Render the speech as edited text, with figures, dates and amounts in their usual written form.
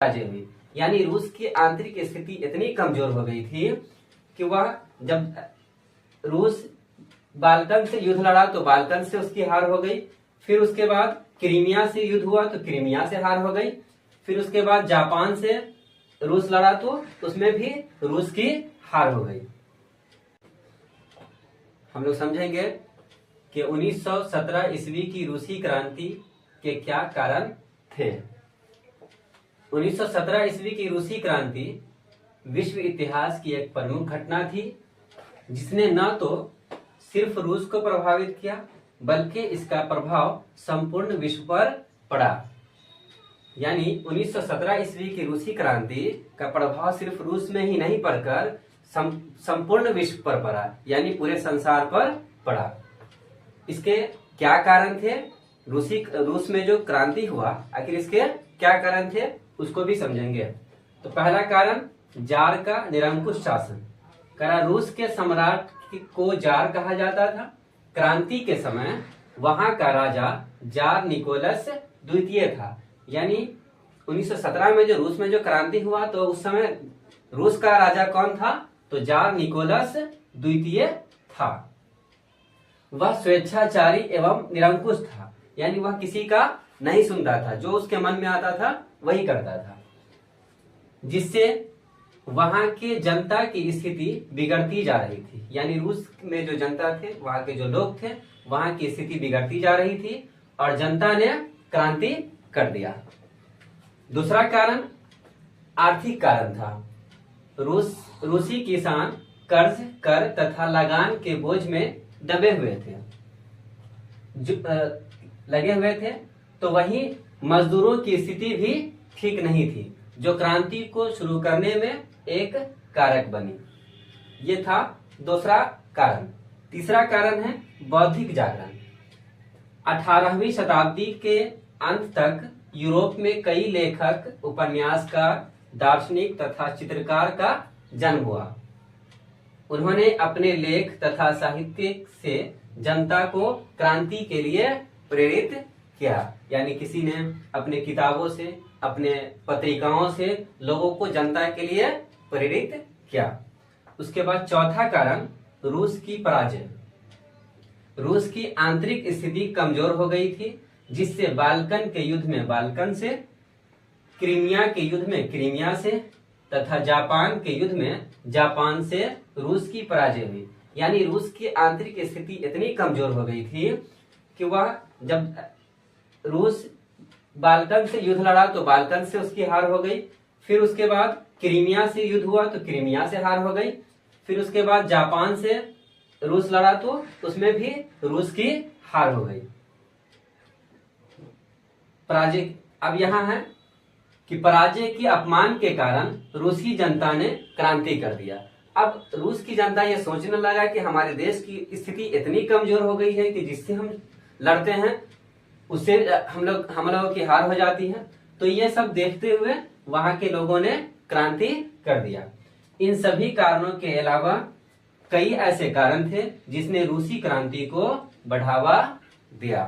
पराजय हुई। यानी रूस की आंतरिक स्थिति इतनी कमजोर हो गई थी कि वह जब रूस बाल्कन से युद्ध लड़ा तो बाल्कन से उसकी हार हो गई। फिर उसके बाद क्रीमिया से युद्ध हुआ तो क्रीमिया से हार हो गई। फिर उसके बाद जापान से रूस लड़ा तो उसमें भी रूस की हार हो गई। हम लोग समझेंगे कि 1917 ईस्वी की रूसी क्रांति के क्या कारण थे। 1917 ईस्वी की रूसी क्रांति विश्व इतिहास की एक प्रमुख घटना थी, जिसने न तो सिर्फ रूस को प्रभावित किया बल्कि इसका प्रभाव संपूर्ण विश्व पर पड़ा। यानी 1917 ईस्वी की रूसी क्रांति का प्रभाव सिर्फ रूस में ही नहीं पड़कर संपूर्ण विश्व पर पड़ा, यानी पूरे संसार पर पड़ा। इसके क्या कारण थे? रूस में जो क्रांति हुआ, आखिर इसके क्या कारण थे उसको भी समझेंगे। तो पहला कारण जार का निरंकुश शासन। रूस के सम्राट को जार कहा जाता था। क्रांति के समय वहां का राजा जार निकोलस द्वितीय था। यानी 1917 में जो रूस में जो क्रांति हुआ तो उस समय रूस का राजा कौन था? तो जार निकोलस द्वितीय था। वह स्वेच्छाचारी एवं निरंकुश था, यानी वह किसी का नहीं सुनता था, जो उसके मन में आता था वही करता था, जिससे वहां के जनता की स्थिति बिगड़ती जा रही थी। यानी रूस में जो जनता थे, वहां के जो लोग थे, वहां की स्थिति बिगड़ती जा रही थी और जनता ने क्रांति कर दिया। दूसरा कारण आर्थिक कारण था। रूसी किसान कर्ज, कर तथा लगान के बोझ में दबे हुए थे, लगे हुए थे। तो वहीं मजदूरों की स्थिति भी ठीक नहीं थी, जो क्रांति को शुरू करने में एक कारक बनी। ये था दूसरा कारण। तीसरा कारण है बौद्धिक जागरण। 18वीं शताब्दी के अंत तक यूरोप में कई लेखक, उपन्यासकार, दार्शनिक तथा चित्रकार का जन्म हुआ। उन्होंने अपने लेख तथा साहित्य से जनता को क्रांति के लिए प्रेरित किया। यानी किसी ने अपने किताबों से, अपने पत्रिकाओं से लोगों को जनता के लिए प्रेरित किया। उसके बाद चौथा कारण रूस की पराजय। रूस की आंतरिक स्थिति कमजोर हो गई थी, जिससे बाल्कन के युद्ध में बाल्कन से, क्रीमिया के युद्ध में क्रीमिया से तथा जापान के युद्ध में जापान से रूस की पराजय हुई। यानी रूस की आंतरिक स्थिति इतनी कमजोर हो गई थी कि वह जब रूस बाल्कन से युद्ध लड़ा तो बाल्कन से उसकी हार हो गई। फिर उसके बाद क्रीमिया से युद्ध हुआ तो क्रीमिया से हार हो गई। फिर उसके बाद जापान से रूस लड़ा तो उसमें भी रूस की हार हो गई। पराजय अब यहाँ है कि पराजय की अपमान के कारण रूसी जनता ने क्रांति कर दिया। अब रूस की जनता ये सोचने लगा कि हमारे देश की स्थिति इतनी कमजोर हो गई है कि जिससे हम लड़ते हैं उससे हम लोगों की हार हो जाती है। तो ये सब देखते हुए वहां के लोगों ने क्रांति कर दिया। इन सभी कारणों के अलावा कई ऐसे कारण थे जिसने रूसी क्रांति को बढ़ावा दिया।